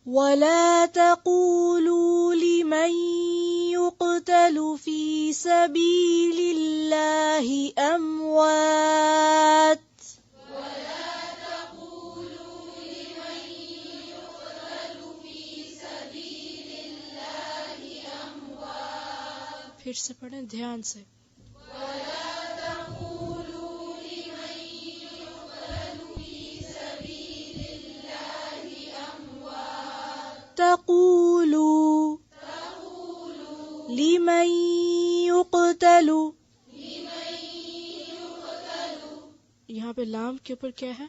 ولا تقولوا لمن يقتل في سبيل الله أموات پھر سے پڑھیں دھیان سے. تقولوا لمن يقتل، یہاں پہ لام کے اوپر کیا ہے؟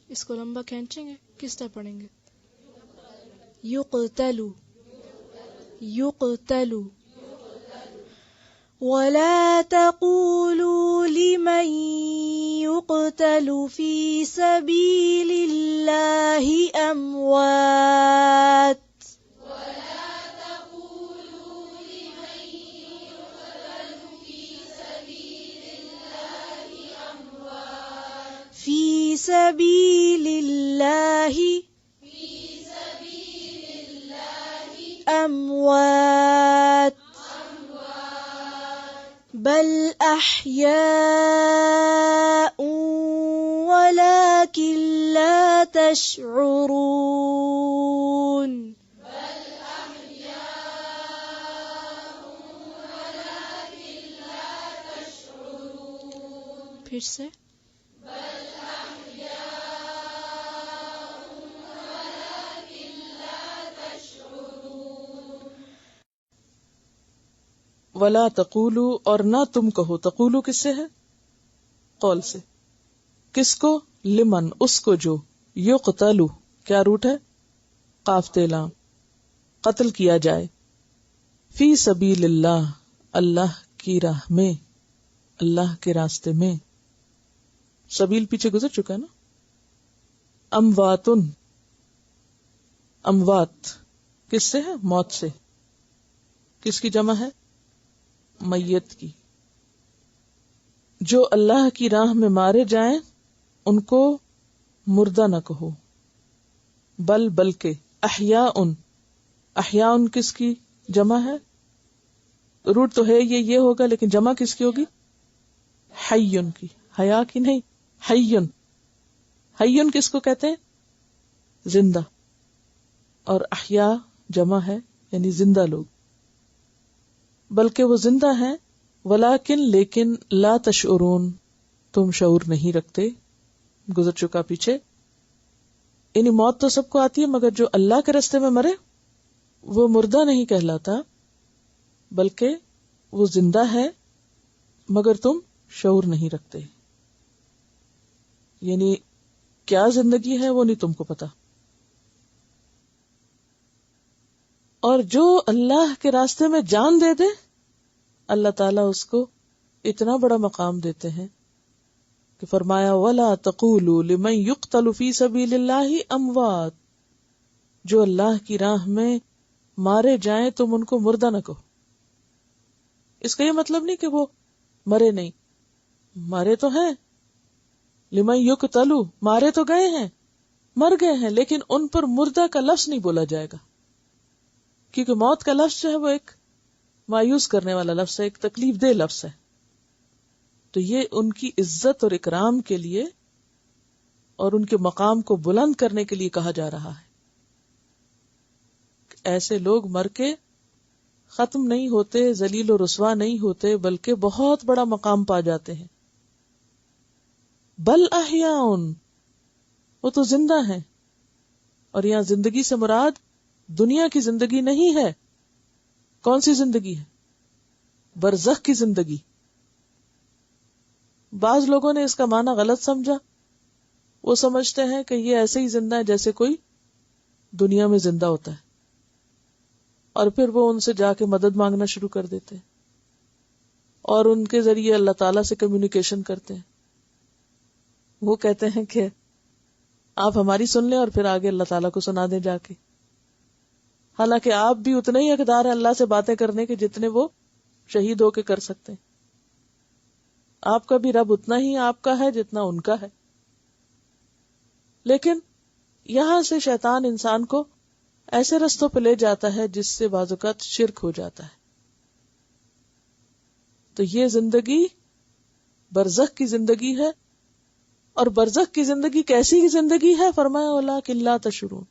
اس کو لمبا کھینچیں گے، کس طرح پڑھیں گے؟ يقتل يقتل. ولا تقولوا لمن يقتل في سبيل الله أموات في سبيل الله أموات بل أحياء ولكن لا تشعرون. پھر سے ولا تقولو، اور نہ تم کہو. تقولو کس سے ہے؟ قول سے. کس کو؟ لمن، اس کو جو. یقتلو کیا روٹ ہے؟ قاف تے لام. قتل کیا جائے. فی سبیل اللہ، اللہ کی راہ میں، اللہ کے راستے میں. سبیل پیچھے گزر چکا ہے نا. امواتن، اموات کس سے ہے؟ موت سے. کس کی جمع ہے؟ میت کی. جو اللہ کی راہ میں مارے جائیں ان کو مردہ نہ کہو. بلکہ احیاء، احیاء کس کی جمع ہے؟ روٹ تو ہے یہ ہوگا، لیکن جمع کس کی ہوگی؟ حیٌ کی. حیا کی نہیں، حیٌ. حیٌ کس کو کہتے ہیں؟ زندہ. اور احیاء جمع ہے، یعنی زندہ لوگ. بلکہ وہ زندہ ہیں. ولیکن لیکن، لا تشعرون تم شعور نہیں رکھتے. گزر چکا پیچھے. یعنی موت تو سب کو آتی ہے، مگر جو اللہ کے راستے میں مرے وہ مردہ نہیں کہلاتا، بلکہ وہ زندہ ہے، مگر تم شعور نہیں رکھتے. یعنی کیا زندگی ہے وہ نہیں تم کو پتا. اور جو اللہ کے راستے میں جان دے دے، اللہ تعالیٰ اس کو اتنا بڑا مقام دیتے ہیں کہ فرمایا وَلَا تَقُولُوا لِمَنْ يُقْتَلُ فِي سَبِيلِ اللَّهِ أَمْوَاتٌ. جو اللہ کی راہ میں مارے جائیں تم ان کو مردہ نہ کہو. اس کا یہ مطلب نہیں کہ وہ مرے نہیں، مارے تو ہیں. لِمَنْ يُقْتَلُ مارے تو گئے ہیں، مر گئے ہیں، لیکن ان پر مردہ کا لفظ نہیں بولا جائے گا، کیونکہ موت کا لفظ جو ہے وہ ایک مایوس کرنے والا لفظ ہے، ایک تکلیف دہ لفظ ہے. تو یہ ان کی عزت اور اکرام کے لیے اور ان کے مقام کو بلند کرنے کے لیے کہا جا رہا ہے. ایسے لوگ مر کے ختم نہیں ہوتے، ذلیل و رسوا نہیں ہوتے، بلکہ بہت بڑا مقام پا جاتے ہیں. بل احیاء، وہ تو زندہ ہیں. اور یہاں زندگی سے مراد دنیا کی زندگی نہیں ہے. کون سی زندگی ہے؟ برزخ کی زندگی. بعض لوگوں نے اس کا معنی غلط سمجھا. وہ سمجھتے ہیں کہ یہ ایسے ہی زندہ ہے جیسے کوئی دنیا میں زندہ ہوتا ہے، اور پھر وہ ان سے جا کے مدد مانگنا شروع کر دیتے ہیں اور ان کے ذریعے اللہ تعالیٰ سے کمیونیکیشن کرتے ہیں. وہ کہتے ہیں کہ آپ ہماری سن لیں اور پھر آگے اللہ تعالیٰ کو سنا دیں جا کے. حالانکہ آپ بھی اتنے ہی حقدار ہیں اللہ سے باتیں کرنے کے جتنے وہ شہید ہو کے کر سکتے ہیں. آپ کا بھی رب اتنا ہی آپ کا ہے جتنا ان کا ہے. لیکن یہاں سے شیطان انسان کو ایسے رستوں پہ لے جاتا ہے جس سے بعض اوقات شرک ہو جاتا ہے. تو یہ زندگی برزخ کی زندگی ہے. اور برزخ کی زندگی کیسی زندگی ہے؟ فرمایا وَلَٰكِن لَا تَشْعُرُونَ،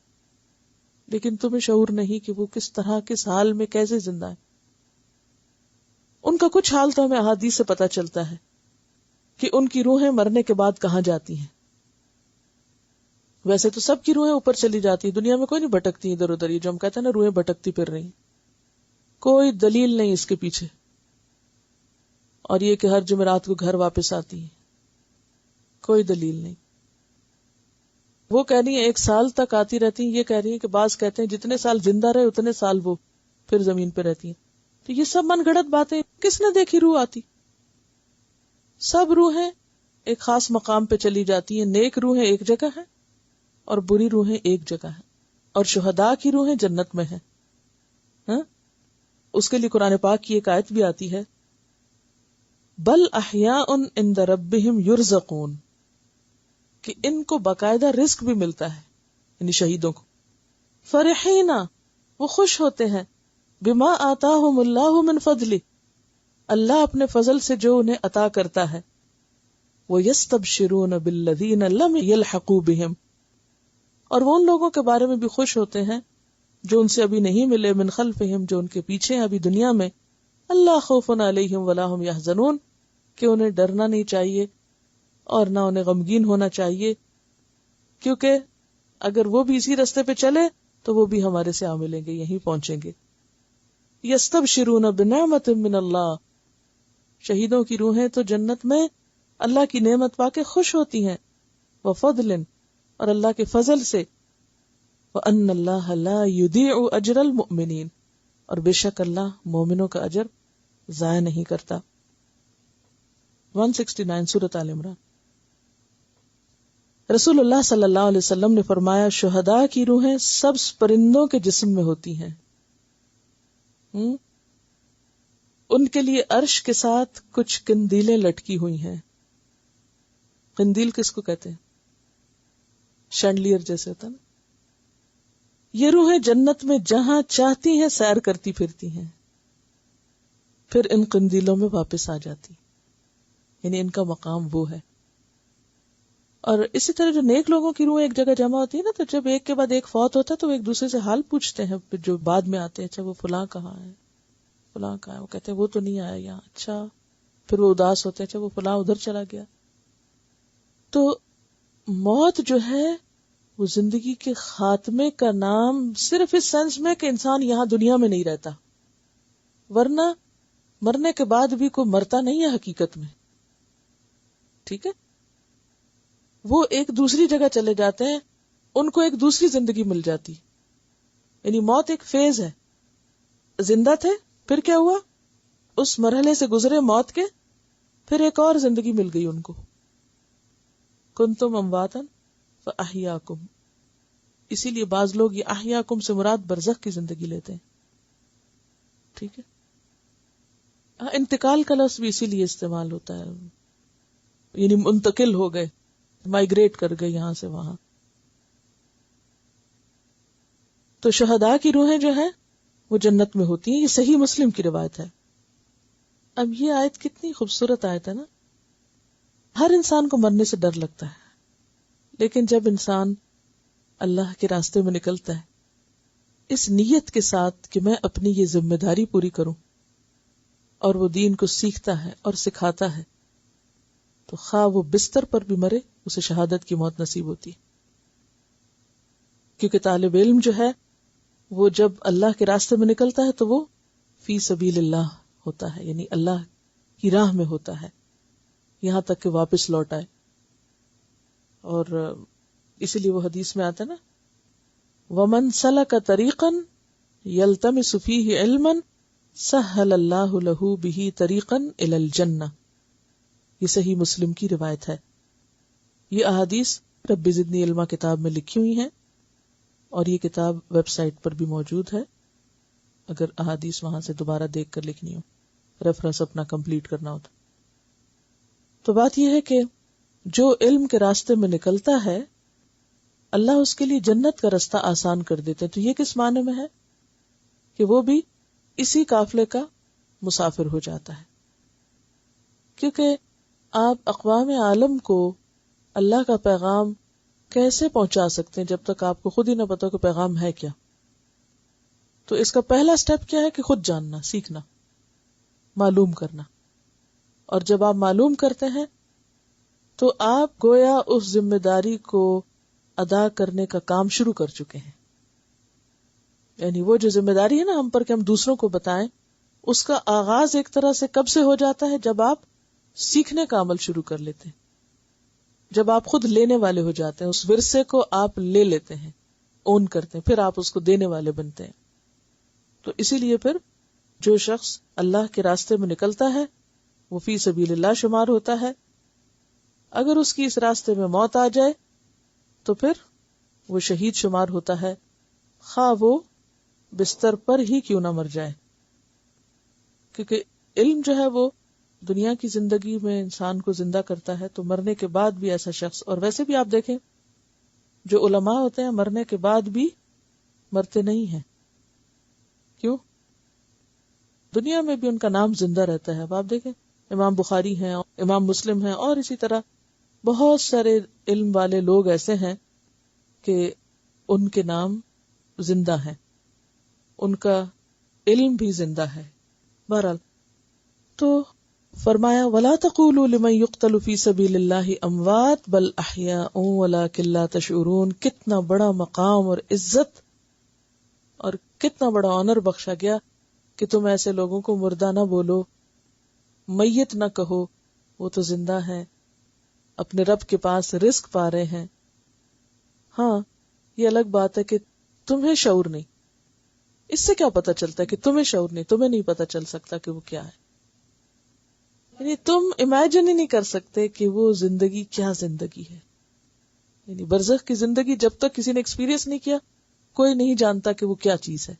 لیکن تمہیں شعور نہیں کہ وہ کس طرح کس حال میں کیسے زندہ ہے. ان کا کچھ حال تو ہمیں احادیث سے پتہ چلتا ہے کہ ان کی روحیں مرنے کے بعد کہاں جاتی ہیں. ویسے تو سب کی روحیں اوپر چلی جاتی ہیں، دنیا میں کوئی نہیں بھٹکتی ادھر ادھر. یہ جو ہم کہتے ہیں نا روحیں بھٹکتی پھر رہی، کوئی دلیل نہیں اس کے پیچھے. اور یہ کہ ہر جمعرات کو گھر واپس آتی ہیں، کوئی دلیل نہیں. وہ کہہ رہی ہیں 1 سال تک آتی رہتی ہیں، یہ کہہ رہی ہیں کہ بعض کہتے ہیں جتنے سال زندہ رہے اتنے سال وہ پھر زمین پہ رہتی ہیں. تو یہ سب من گھڑت باتیں. کس نے دیکھی روح آتی؟ سب روحیں ایک خاص مقام پہ چلی جاتی ہیں. نیک روحیں ایک جگہ ہیں اور بری روحیں ایک جگہ ہیں. اور شہداء کی روحیں جنت میں ہیں. اس کے لیے قرآن پاک کی ایک آیت بھی آتی ہے، بل احیاء عند ربہم یرزقون، کہ ان کو باقاعدہ رزق بھی ملتا ہے، یعنی شہیدوں کو. فرحین، وہ خوش ہوتے ہیں، بما آتاہم اللہ من فضلہ، اللہ اپنے فضل سے جو انہیں عطا کرتا ہے. وَيَسْتَبْشِرُونَ بِالَّذِينَ لَمْ يَلْحَقُوا بِهِمْ، اور وہ ان لوگوں کے بارے میں بھی خوش ہوتے ہیں جو ان سے ابھی نہیں ملے، من خلفہم، جو ان کے پیچھے ہیں ابھی دنیا میں. اللہ خوف علیہم ولا ہم یحزنون، کہ انہیں ڈرنا نہیں چاہیے اور نہ انہیں غمگین ہونا چاہیے، کیونکہ اگر وہ بھی اسی رستے پہ چلے تو وہ بھی ہمارے سے آ ملیں گے، یہیں پہنچیں گے. یستبشرون بنعمت من اللہ، شہیدوں کی روحیں تو جنت میں اللہ کی نعمت پا کے خوش ہوتی ہیں. وفضل، اور اللہ کے فضل سے. وان اللہ لا یضیع اجر المؤمنین، اور بے شک اللہ مومنوں کا اجر ضائع نہیں کرتا. 169 سورۃ آل عمران. رسول اللہ صلی اللہ علیہ وسلم نے فرمایا شہداء کی روحیں سبز پرندوں کے جسم میں ہوتی ہیں. ان کے لیے عرش کے ساتھ کچھ قندیلیں لٹکی ہوئی ہیں. قندیل کس کو کہتے ہیں؟ شینڈلیئر جیسے ہوتا نا. یہ روحیں جنت میں جہاں چاہتی ہیں سیر کرتی پھرتی ہیں، پھر ان قندیلوں میں واپس آ جاتی، یعنی ان کا مقام وہ ہے. اور اسی طرح جو نیک لوگوں کی روحیں ایک جگہ جمع ہوتی ہے نا، تو جب ایک کے بعد ایک فوت ہوتا ہے تو وہ ایک دوسرے سے حال پوچھتے ہیں. پھر جو بعد میں آتے ہیں، اچھا وہ فلاں کہاں ہے، فلاں کہاں ہے، وہ کہتے ہیں وہ تو نہیں آیا یہاں. اچھا، پھر وہ اداس ہوتے ہیں، اچھا وہ فلاں ادھر چلا گیا. تو موت جو ہے وہ زندگی کے خاتمے کا نام صرف اس سینس میں کہ انسان یہاں دنیا میں نہیں رہتا، ورنہ مرنے کے بعد بھی کوئی مرتا نہیں ہے حقیقت میں. ٹھیک ہے، وہ ایک دوسری جگہ چلے جاتے ہیں، ان کو ایک دوسری زندگی مل جاتی. یعنی موت ایک فیز ہے. زندہ تھے، پھر کیا ہوا، اس مرحلے سے گزرے موت کے، پھر ایک اور زندگی مل گئی ان کو. کنتم امواتا فاحیاکم. اسی لیے بعض لوگ یہ احیاکم سے مراد برزخ کی زندگی لیتے ہیں. ٹھیک ہے، انتقال کا لفظ بھی اسی لیے استعمال ہوتا ہے، یعنی منتقل ہو گئے، مائگریٹ کر گئے یہاں سے وہاں. تو شہداء کی روحیں جو ہیں وہ جنت میں ہوتی ہیں. یہ صحیح مسلم کی روایت ہے. اب یہ آیت کتنی خوبصورت آیت ہے نا. ہر انسان کو مرنے سے ڈر لگتا ہے، لیکن جب انسان اللہ کے راستے میں نکلتا ہے اس نیت کے ساتھ کہ میں اپنی یہ ذمہ داری پوری کروں، اور وہ دین کو سیکھتا ہے اور سکھاتا ہے، تو خواہ وہ بستر پر بھی مرے اسے شہادت کی موت نصیب ہوتی. کیونکہ طالب علم جو ہے وہ جب اللہ کے راستے میں نکلتا ہے تو وہ فی سبیل اللہ ہوتا ہے، یعنی اللہ کی راہ میں ہوتا ہے یہاں تک کہ واپس لوٹ آئے. اور اسی لیے وہ حدیث میں آتا ہے نا، وَمَنْ سَلَكَ طَرِيقًا يَلْتَمِسُ فِيهِ عِلْمًا سَهَّلَ اللَّهُ لَهُ بِهِ طَرِيقًا إِلَى الْجَنَّةِ. یہ صحیح مسلم کی روایت ہے. یہ احادیث رب زدنی علما کتاب میں لکھی ہوئی ہیں، اور یہ کتاب ویب سائٹ پر بھی موجود ہے اگر احادیث وہاں سے دوبارہ دیکھ کر لکھنی ہو، ریفرنس اپنا کمپلیٹ کرنا ہوتا. تو بات یہ ہے کہ جو علم کے راستے میں نکلتا ہے اللہ اس کے لیے جنت کا رستہ آسان کر دیتے ہیں. تو یہ کس معنی میں ہے کہ وہ بھی اسی قافلے کا مسافر ہو جاتا ہے. کیونکہ آپ اقوام عالم کو اللہ کا پیغام کیسے پہنچا سکتے ہیں جب تک آپ کو خود ہی نہ پتا کہ پیغام ہے کیا. تو اس کا پہلا سٹیپ کیا ہے کہ خود جاننا، سیکھنا، معلوم کرنا. اور جب آپ معلوم کرتے ہیں تو آپ گویا اس ذمہ داری کو ادا کرنے کا کام شروع کر چکے ہیں. یعنی وہ جو ذمہ داری ہے نا ہم پر کہ ہم دوسروں کو بتائیں، اس کا آغاز ایک طرح سے کب سے ہو جاتا ہے؟ جب آپ سیکھنے کا عمل شروع کر لیتے ہیں، جب آپ خود لینے والے ہو جاتے ہیں، اس ورثے کو آپ لے لیتے ہیں، اون کرتے ہیں، پھر آپ اس کو دینے والے بنتے ہیں. تو اسی لیے پھر جو شخص اللہ کے راستے میں نکلتا ہے وہ فی سبیل اللہ شمار ہوتا ہے. اگر اس کی اس راستے میں موت آ جائے تو پھر وہ شہید شمار ہوتا ہے، خواہ وہ بستر پر ہی کیوں نہ مر جائے. کیونکہ علم جو ہے وہ دنیا کی زندگی میں انسان کو زندہ کرتا ہے، تو مرنے کے بعد بھی ایسا شخص، اور ویسے بھی آپ دیکھیں جو علماء ہوتے ہیں مرنے کے بعد بھی مرتے نہیں ہیں. کیوں؟ دنیا میں بھی ان کا نام زندہ رہتا ہے. اب آپ دیکھیں امام بخاری ہیں، امام مسلم ہیں، اور اسی طرح بہت سارے علم والے لوگ ایسے ہیں کہ ان کے نام زندہ ہیں، ان کا علم بھی زندہ ہے. بہرحال تو فرمایا وَلَا تَقُولُوا لِمَن يُقْتَلُ فِي سَبِيلِ اللَّهِ أَمْوَاتٌ بَلْ أَحْيَاءٌ وَلَكِن لَا تَشْعُرُونَ. کتنا بڑا مقام اور عزت اور کتنا بڑا آنر بخشا گیا کہ تم ایسے لوگوں کو مردہ نہ بولو، میت نہ کہو، وہ تو زندہ ہیں، اپنے رب کے پاس رزق پا رہے ہیں. ہاں یہ الگ بات ہے کہ تمہیں شعور نہیں. اس سے کیا پتا چلتا ہے کہ تمہیں شعور نہیں؟ تمہیں نہیں پتا چل سکتا کہ وہ کیا ہے. یعنی تم امیجن ہی نہیں کر سکتے کہ وہ زندگی کیا زندگی ہے. یعنی برزخ کی زندگی جب تک کسی نے ایکسپیرینس نہیں کیا کوئی نہیں جانتا کہ وہ کیا چیز ہے.